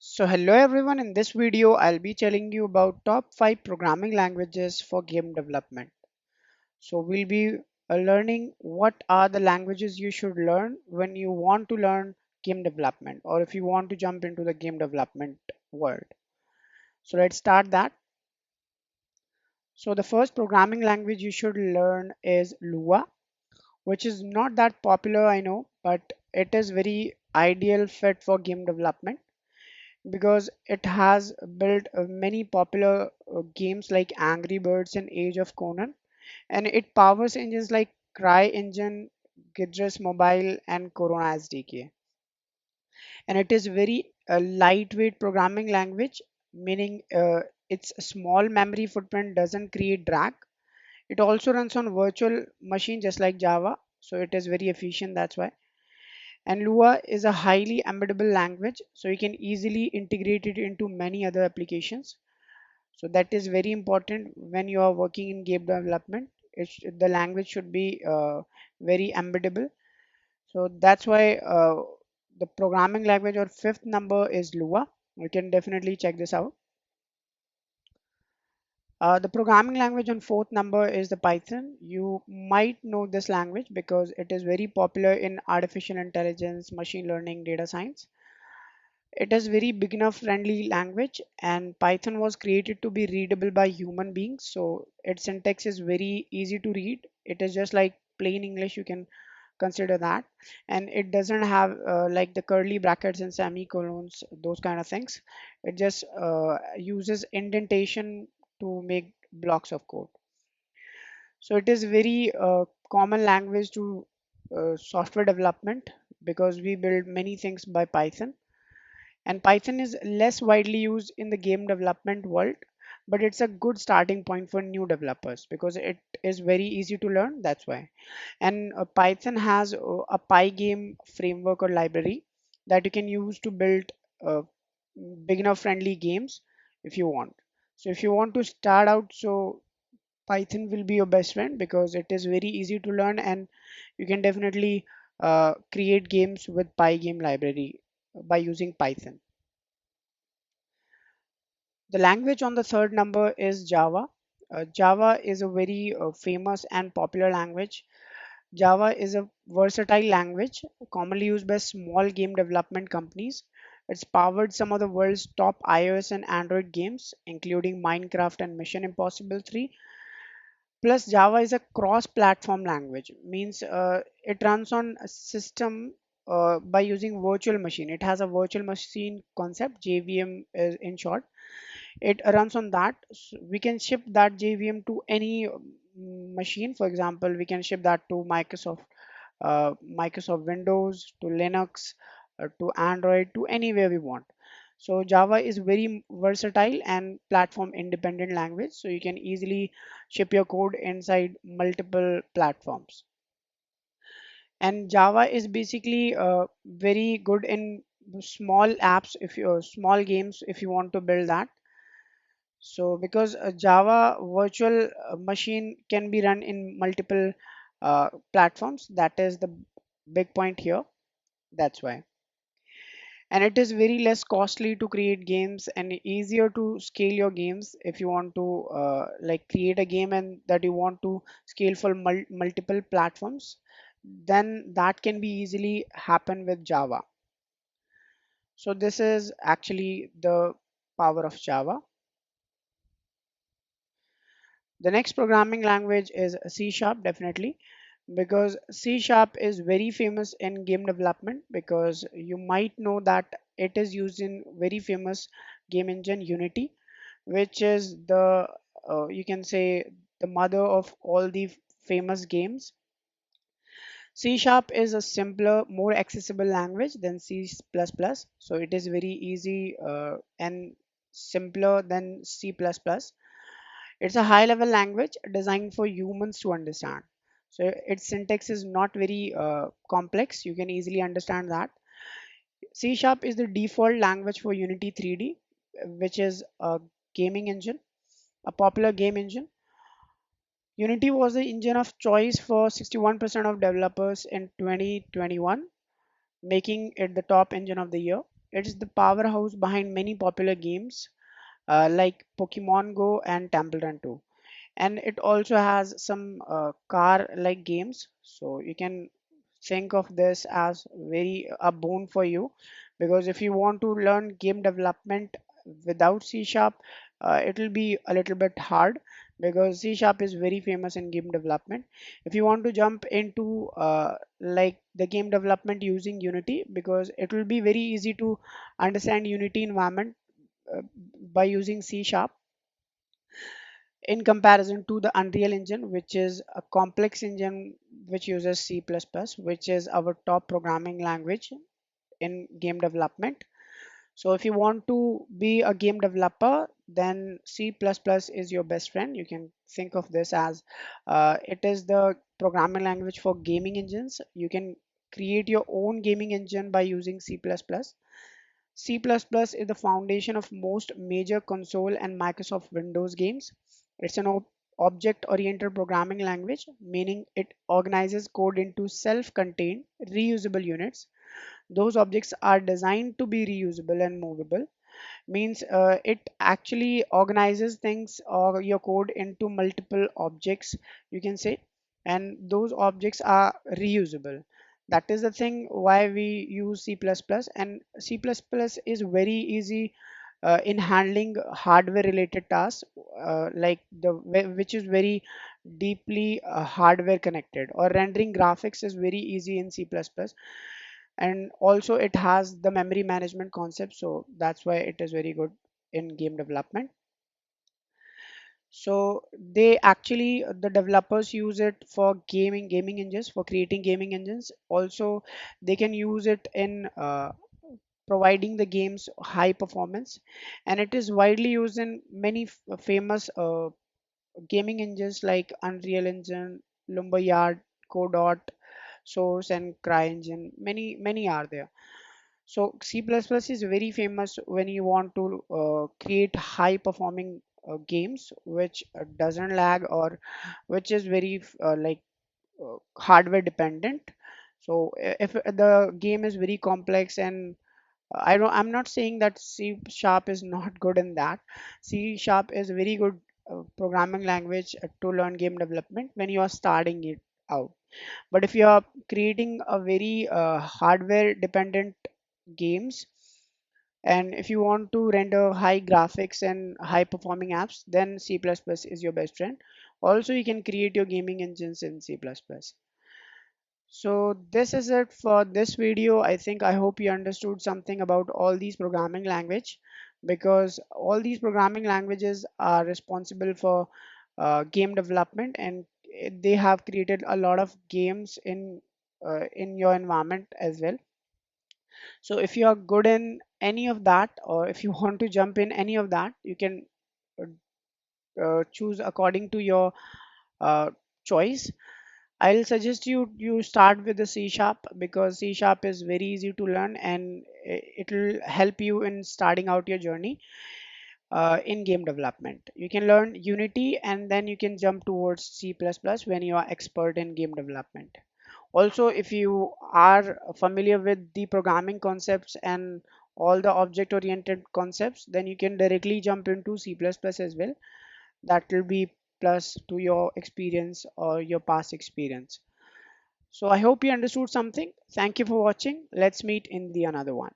So hello everyone, in this video I'll be telling you about top 5 programming languages for game development. So we'll be learning what are the languages you should learn when you want to learn game development or if you want to jump into the game development world. So let's start that. So the first programming language you should learn is Lua, which is not that popular I know, but it is very ideal fit for game development because it has built many popular games like Angry Birds and Age of Conan, and it powers engines like Cry Engine, Gidris Mobile, and Corona SDK. And it is very lightweight programming language, meaning its small memory footprint doesn't create drag. It also runs on virtual machine just like Java, so it is very efficient. That's why. And Lua is a highly embeddable language, so you can easily integrate it into many other applications. So that is very important when you are working in game development. The language should be very embeddable. So that's why the programming language or fifth number is Lua. You can definitely check this out. The programming language on fourth number is the Python. You might know this language because it is very popular in artificial intelligence, machine learning, data science. It is very beginner friendly language, and Python was created to be readable by human beings. So its syntax is very easy to read. It is just like plain English, you can consider that. And it doesn't have like the curly brackets and semicolons, those kind of things. It just uses indentation to make blocks of code. So it is very common language to software development because we build many things by Python, and Python is less widely used in the game development world, but it's a good starting point for new developers because it is very easy to learn. That's why. And Python has a Pygame framework or library that you can use to build uh, beginner friendly games if you want. So if you want to start out, so Python will be your best friend because it is very easy to learn, and you can definitely create games with Pygame library by using Python. The language on the third number is Java. Java is a very famous and popular language. Java is a versatile language commonly used by small game development companies. It's powered some of the world's top iOS and Android games, including Minecraft and Mission Impossible 3. Plus, Java is a cross-platform language, means it runs on a system by using virtual machine. It has a virtual machine concept, JVM is in short. It runs on that. We can ship that JVM to any machine. For example, we can ship that to Microsoft Windows, to Linux, to Android, to anywhere we want. So Java is very versatile and platform independent language, so you can easily ship your code inside multiple platforms. And Java is basically very good in small apps, if you small games, if you want to build that. So because Java virtual machine can be run in multiple platforms, that is the big point here. That's why. And it is very less costly to create games and easier to scale your games if you want to like create a game and that you want to scale for multiple platforms, then that can be easily happen with Java. So this is actually the power of Java. The next programming language is C sharp, definitely, because C sharp is very famous in game development because you might know that it is used in very famous game engine Unity, which is the you can say the mother of all the famous games. C sharp is a simpler, more accessible language than C++, so it is very easy and simpler than C++. It's a high level language designed for humans to understand. So its syntax is not very complex. You can easily understand that. C sharp is the default language for Unity 3D, which is a gaming engine, a popular game engine. Unity was the engine of choice for 61% of developers in 2021, making it the top engine of the year. It's the powerhouse behind many popular games like Pokemon Go and Temple Run 2. And it also has some car like games, so you can think of this as very a boon for you, because if you want to learn game development without C sharp, it will be a little bit hard, because C sharp is very famous in game development. If you want to jump into like the game development using Unity, because it will be very easy to understand Unity environment uh, by using C sharp in comparison to the Unreal Engine, which is a complex engine which uses C++, which is our top programming language in game development. So if you want to be a game developer, then C++ is your best friend. You can think of this as it is the programming language for gaming engines. You can create your own gaming engine by using C++. C++ is the foundation of most major console and Microsoft Windows games. It's an object-oriented programming language, meaning it organizes code into self-contained, reusable units. Those objects are designed to be reusable and movable, means it actually organizes things or your code into multiple objects, you can say, and those objects are reusable. That is the thing why we use C++. And C++ is very easy in handling hardware related tasks, like which is very deeply hardware connected, or rendering graphics is very easy in C++. And also it has the memory management concept, so that's why it is very good in game development. So they actually, the developers use it for gaming engines, for creating gaming engines. Also they can use it in providing the games high performance, and it is widely used in many famous gaming engines like Unreal Engine, Lumberyard, Codot, Source, and CryEngine. Many are there. So C++ is very famous when you want to create high performing games which doesn't lag, or which is very hardware dependent. So if the game is very complex, and I'm not saying that C sharp is not good in that. C sharp is a very good programming language to learn game development when you are starting it out. But if you are creating a very hardware dependent games, and if you want to render high graphics and high performing apps, then C++ is your best friend. Also you can create your gaming engines in C++. So this is it for this video. I hope you understood something about all these programming language, because all these programming languages are responsible for game development, and they have created a lot of games in your environment as well. So if you are good in any of that, or if you want to jump in any of that, you can choose according to your uh, choice. I'll suggest you start with the C sharp, because C sharp is very easy to learn, and it will help you in starting out your journey in game development. You can learn Unity and then you can jump towards C++ when you are expert in game development. Also, if you are familiar with the programming concepts and all the object oriented concepts, then you can directly jump into C++ as well. That will be plus to your experience or your past experience. So I hope you understood something. Thank you for watching. Let's meet in the another one.